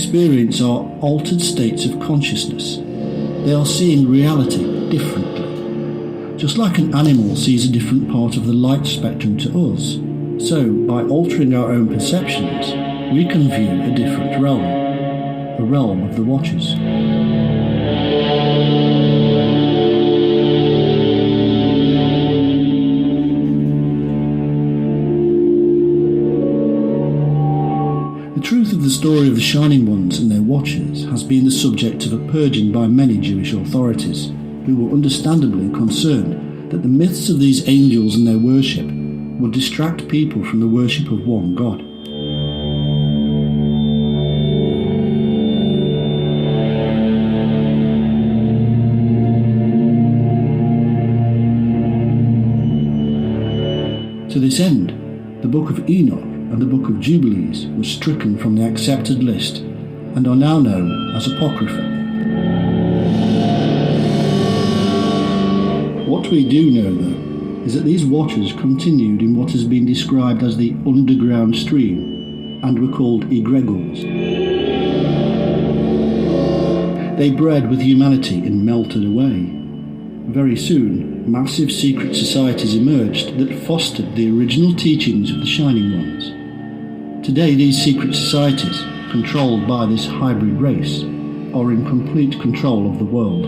experience are altered states of consciousness. They are seeing reality differently. Just like an animal sees a different part of the light spectrum to us, so by altering our own perceptions, we can view a different realm, the realm of the Watchers. The truth of the story of the Shining Ones and their Watchers has been the subject of a purging by many Jewish authorities, who were understandably concerned that the myths of these angels and their worship would distract people from the worship of one God. To this end, the Book of Enoch and the Book of Jubilees were stricken from the accepted list and are now known as Apocrypha. What we do know, though, is that these Watchers continued in what has been described as the underground stream and were called egregores. They bred with humanity and melted away. Very soon, massive secret societies emerged that fostered the original teachings of the Shining Ones. Today, these secret societies, controlled by this hybrid race, are in complete control of the world.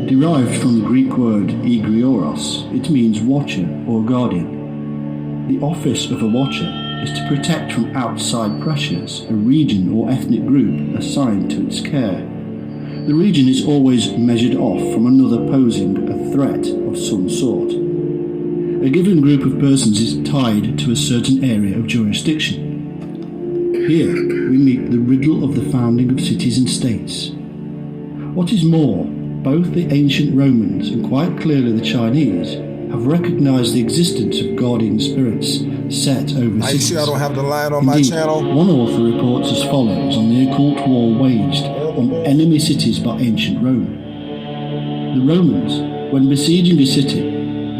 Derived from the Greek word egrioros, it means watcher or guardian. The office of a watcher is to protect from outside pressures a region or ethnic group assigned to its care. The region is always measured off from another posing a threat of some sort. A given group of persons is tied to a certain area of jurisdiction. Here we meet the riddle of the founding of cities and states. What is more, both the ancient Romans and quite clearly the Chinese have recognized the existence of guardian spirits set over cities. I don't have the line on my channel. One author reports as follows on the occult war waged on enemy cities by ancient Rome. The Romans, when besieging a city,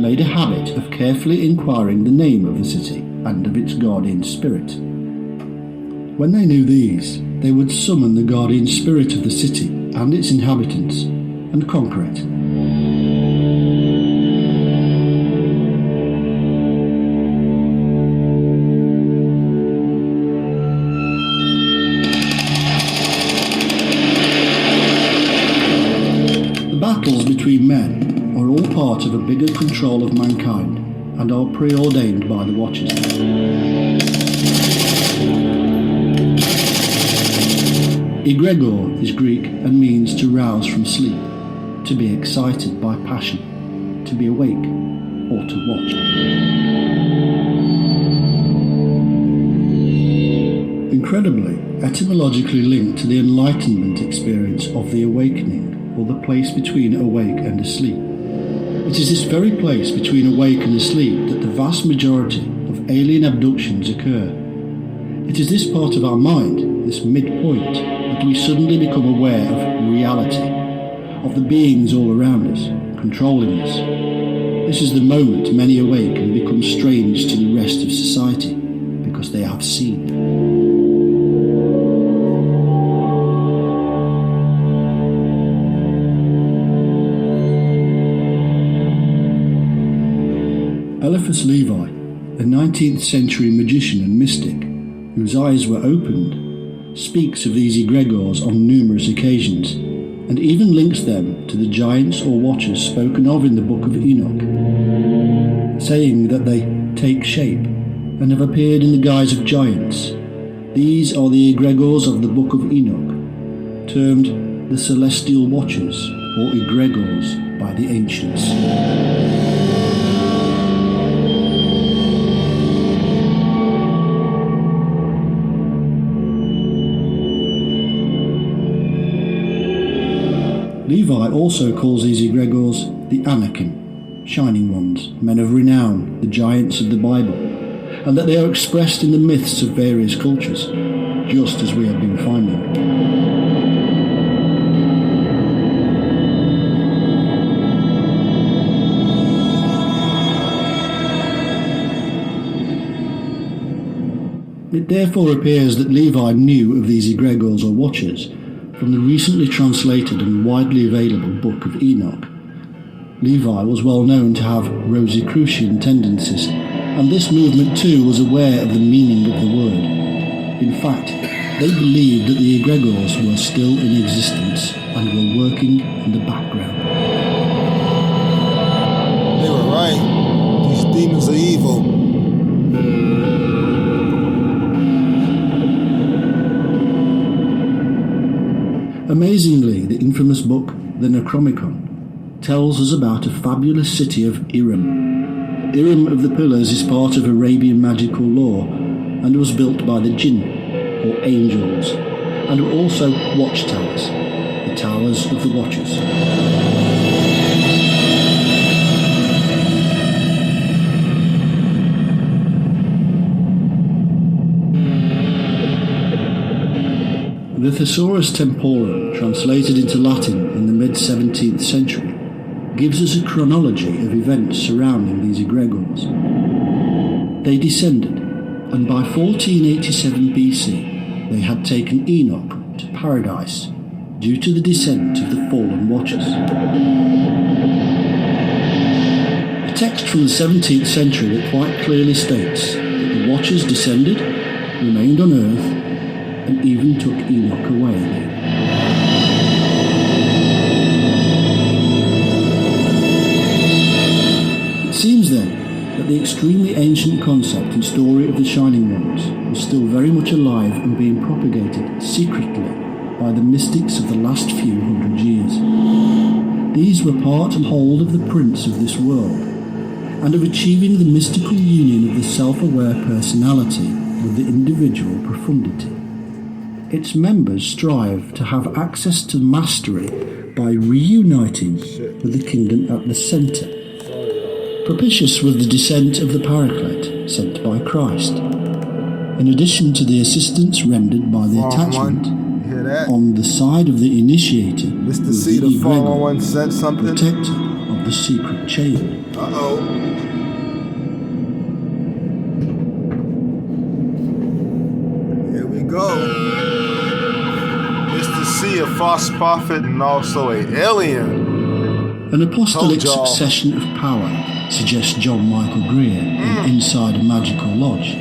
made a habit of carefully inquiring the name of the city and of its guardian spirit. When they knew these, they would summon the guardian spirit of the city and its inhabitants and conquer it. The battles between men are all part of a bigger control of mankind and are preordained by the Watchers. Egregor is Greek and means to rouse from sleep, to be excited by passion, to be awake, or to watch. Incredibly, etymologically linked to the enlightenment experience of the awakening, or the place between awake and asleep. It is this very place between awake and asleep that the vast majority of alien abductions occur. It is this part of our mind, this midpoint, that we suddenly become aware of reality, of the beings all around us, controlling us. This is the moment many awake and become strange to the rest of society, because they have seen. Eliphas Levi, a 19th century magician and mystic, whose eyes were opened, speaks of these egregores on numerous occasions, and even links them to the giants or watchers spoken of in the Book of Enoch, saying that they take shape and have appeared in the guise of giants. These are the egregores of the Book of Enoch, termed the Celestial Watchers or egregores by the ancients. Levi also calls these egregores the Anakim, Shining Ones, men of renown, the giants of the Bible, and that they are expressed in the myths of various cultures, just as we have been finding. It therefore appears that Levi knew of these egregores or watchers from the recently translated and widely available Book of Enoch. Levi was well known to have Rosicrucian tendencies, and this movement too was aware of the meaning of the word. In fact, they believed that the egregores were still in existence and were working in the background. They were right. These demons are evil. Amazingly, the infamous book, the Necronomicon, tells us about a fabulous city of Irem. Irem of the Pillars is part of Arabian magical lore and was built by the Jinn, or angels, and were also watchtowers, the towers of the watchers. The Thesaurus Temporum, translated into Latin in the mid-17th century, gives us a chronology of events surrounding these egregores. They descended, and by 1487 BC they had taken Enoch to paradise due to the descent of the fallen watchers. A text from the 17th century that quite clearly states that the watchers descended, remained on earth, and even took Enoch away again. It seems then that the extremely ancient concept and story of the Shining Ones was still very much alive and being propagated secretly by the mystics of the last few hundred years. These were part and whole of the prince of this world, and of achieving the mystical union of the self-aware personality with the individual profundity. Its members strive to have access to mastery by reuniting with the kingdom at the centre. Propitious was the descent of the Paraclete sent by Christ, in addition to the assistance rendered by the attachment on the side of the initiator Mr. with C, the the fallen egregor, one said something. protector of the secret chain. Uh-oh. Here we go. Mr. C, a false prophet and also an alien. An apostolic succession of power, suggests John Michael Greer in Inside a Magical Lodge,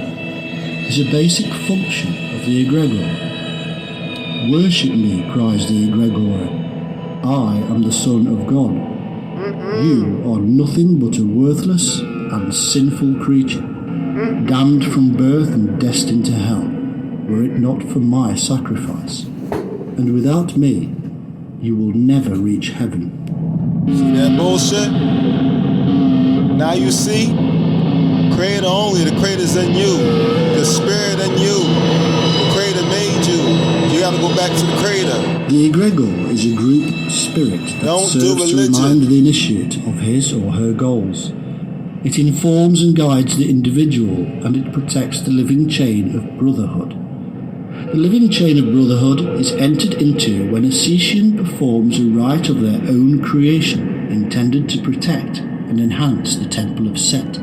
is a basic function of the egregor. Worship me, cries the egregor. I am the Son of God. You are nothing but a worthless and sinful creature, damned from birth and destined to hell, were it not for my sacrifice. And without me, you will never reach heaven. See that bullshit? Now you see? Creator only, the creator's in you. The spirit in you. The creator made you. You gotta go back to the creator. The egregor is a group spirit that serves to remind the initiate of his or her goals. It informs and guides the individual, and it protects the living chain of brotherhood. The living chain of brotherhood is entered into when a Setian performs a rite of their own creation intended to protect and enhance the Temple of Set.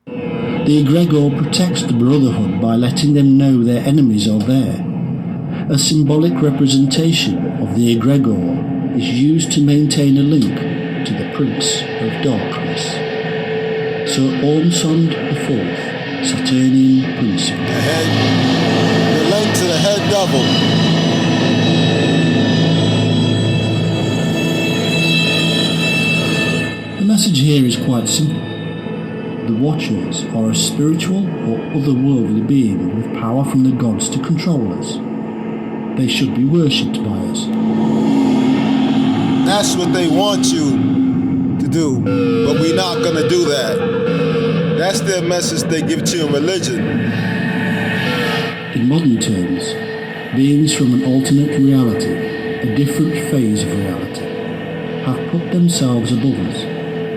The egregor protects the brotherhood by letting them know their enemies are there. A symbolic representation of the egregor is used to maintain a link to the Prince of Darkness. Sir Ormsond IV, Saturnian Principle. The link to the head double. The message here is quite simple. The Watchers are a spiritual or otherworldly being with power from the gods to control us. They should be worshipped by us. That's what they want you to do, but we're not gonna do that. That's their message they give to you in religion. In modern terms, beings from an alternate reality, a different phase of reality, have put themselves above us,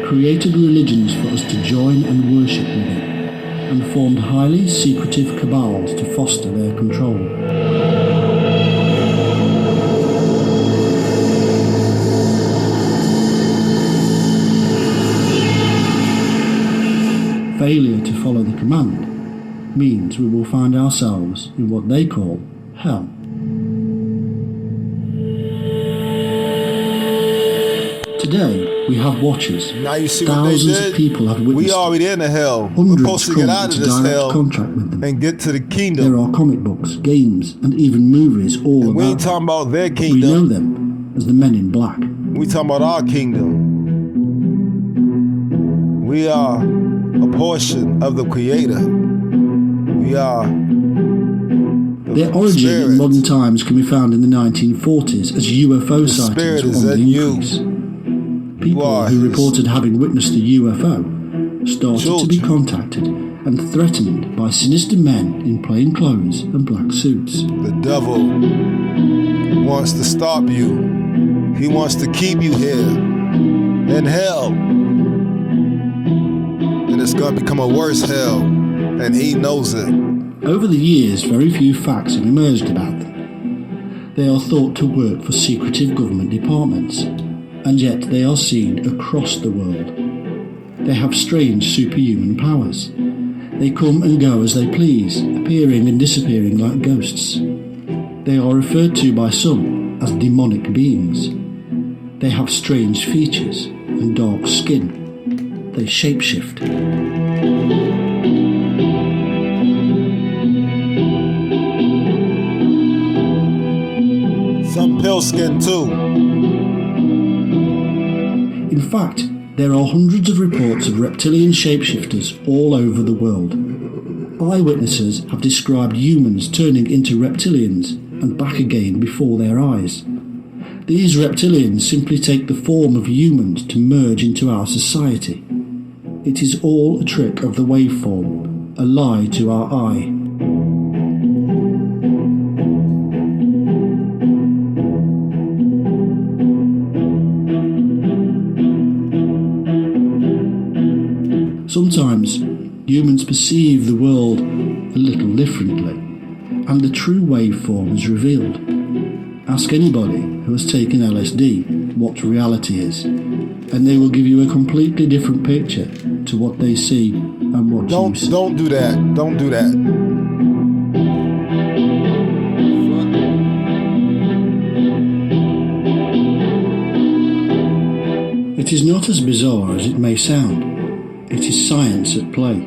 created religions for us to join and worship within, and formed highly secretive cabals to foster their control. Failure to follow the command means we will find ourselves in what they call hell. Today, we have watchers. Now you see what they Thousands did? of people have We witnessed already in the hell. We're hundreds supposed to come get out of into this direct hell contract with them. and get to the There kingdom. are comic books, games, and even movies all And we about ain't talking about their them. We know kingdom. them as the Men in Black. We talking about our kingdom. We are a portion of the Creator. We are Their origin Spirit. in modern times can be found in the 1940s as UFO Spirit sightings is were on in the you. increase. People are who His reported having witnessed a UFO started to be children. contacted and threatened by sinister men in plain clothes and black suits. The devil wants to stop you. He wants to keep you here in hell. And it's going to become a worse hell. And he knows it. Over the years, very few facts have emerged about them. They are thought to work for secretive government departments, and yet they are seen across the world. They have strange superhuman powers. They come and go as they please, appearing and disappearing like ghosts. They are referred to by some as demonic beings. They have strange features and dark skin. They shapeshift. Some pale skin too. In fact, there are hundreds of reports of reptilian shapeshifters all over the world. Eyewitnesses have described humans turning into reptilians and back again before their eyes. These reptilians simply take the form of humans to merge into our society. It is all a trick of the waveform, a lie to our eye. Sometimes humans perceive the world a little differently, and the true waveform is revealed. Ask anybody who has taken LSD what reality is, and they will give you a completely different picture to what they see and what you see. Don't do that. Don't do that. It is not as bizarre as it may sound. It is science at play.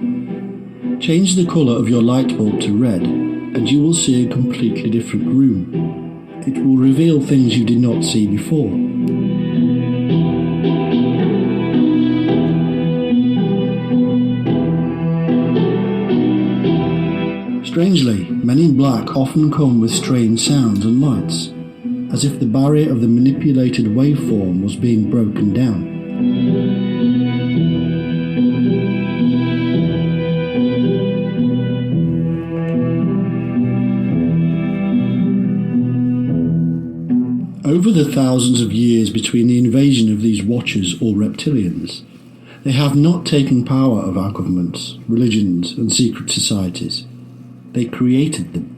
Change the colour of your light bulb to red, and you will see a completely different room. It will reveal things you did not see before. Strangely, Men in Black often come with strange sounds and lights, as if the barrier of the manipulated waveform was being broken down. Over the thousands of years between the invasion of these watchers or reptilians, they have not taken power of our governments, religions, and secret societies. They created them.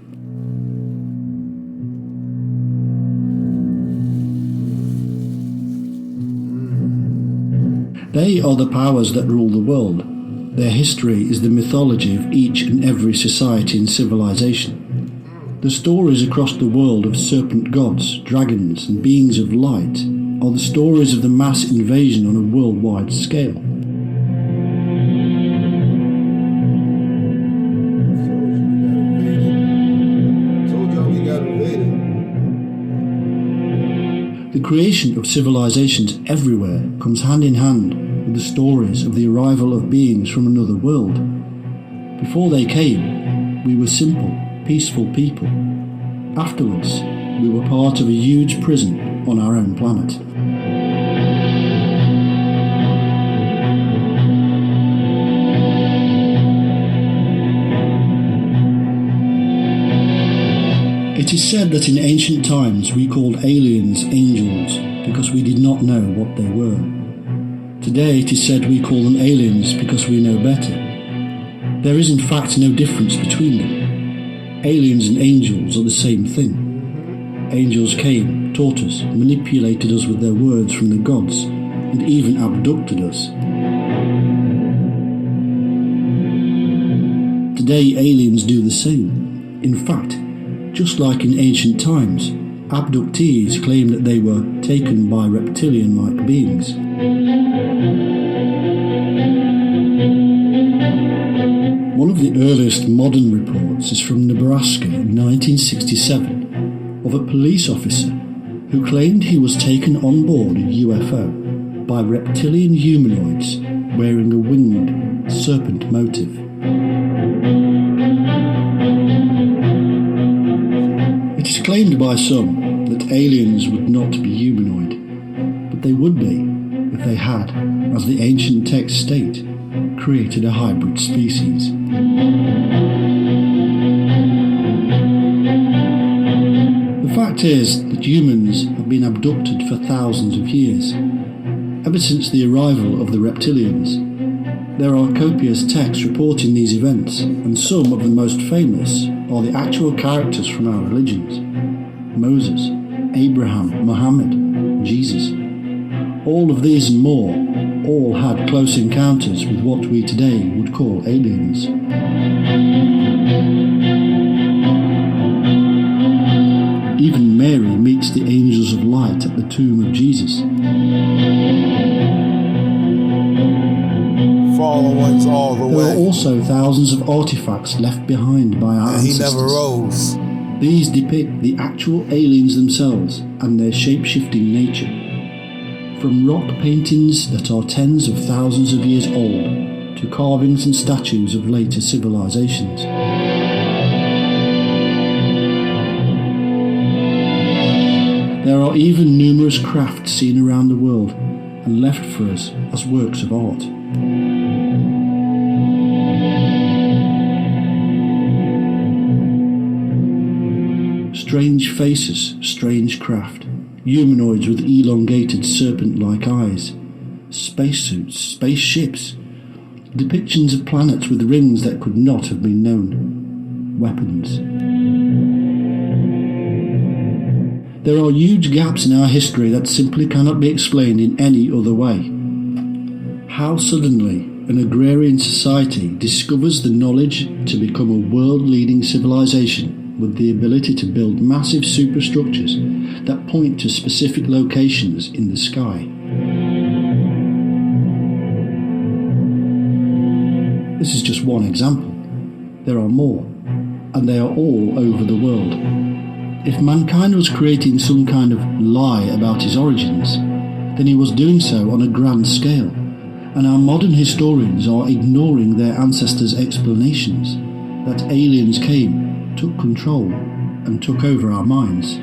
They are the powers that rule the world. Their history is the mythology of each and every society and civilization. The stories across the world of serpent gods, dragons, and beings of light are the stories of the mass invasion on a worldwide scale. The creation of civilizations everywhere comes hand in hand with the stories of the arrival of beings from another world. Before they came, we were simple, peaceful people. Afterwards, we were part of a huge prison on our own planet. It is said that in ancient times we called aliens angels because we did not know what they were. Today it is said we call them aliens because we know better. There is in fact no difference between them. Aliens and angels are the same thing. Angels came, taught us, manipulated us with their words from the gods, and even abducted us. today aliens do the same. In fact, just like in ancient times, abductees claim that they were taken by reptilian-like beings. One of the earliest modern reports is from Nebraska in 1967 of a police officer who claimed he was taken on board a UFO by reptilian humanoids wearing a winged serpent motif. It is claimed by some that aliens would not be humanoid, but they would be if they had, as the ancient texts state, created a hybrid species. The fact is that humans have been abducted for thousands of years, ever since the arrival of the reptilians. There are copious texts reporting these events, and some of the most famous are the actual characters from our religions: Moses, Abraham, Muhammad, Jesus. All of these and more all had close encounters with what we today would call aliens. Even Mary meets the angels of light at the tomb of Jesus. Fallen ones all the way. There are also thousands of artifacts left behind by our ancestors. He never rose. These depict the actual aliens themselves and their shape-shifting nature. From rock paintings that are tens of thousands of years old to carvings and statues of later civilizations. There are even numerous crafts seen around the world and left for us as works of art. Strange faces, strange craft, humanoids with elongated serpent-like eyes, spacesuits, spaceships, depictions of planets with rings that could not have been known, weapons. There are huge gaps in our history that simply cannot be explained in any other way. How suddenly an agrarian society discovers the knowledge to become a world-leading civilization with the ability to build massive superstructures that point to specific locations in the sky. This is just one example. There are more, and they are all over the world. If mankind was creating some kind of lie about his origins, then he was doing so on a grand scale, and our modern historians are ignoring their ancestors' explanations that aliens came, took control, and took over our minds.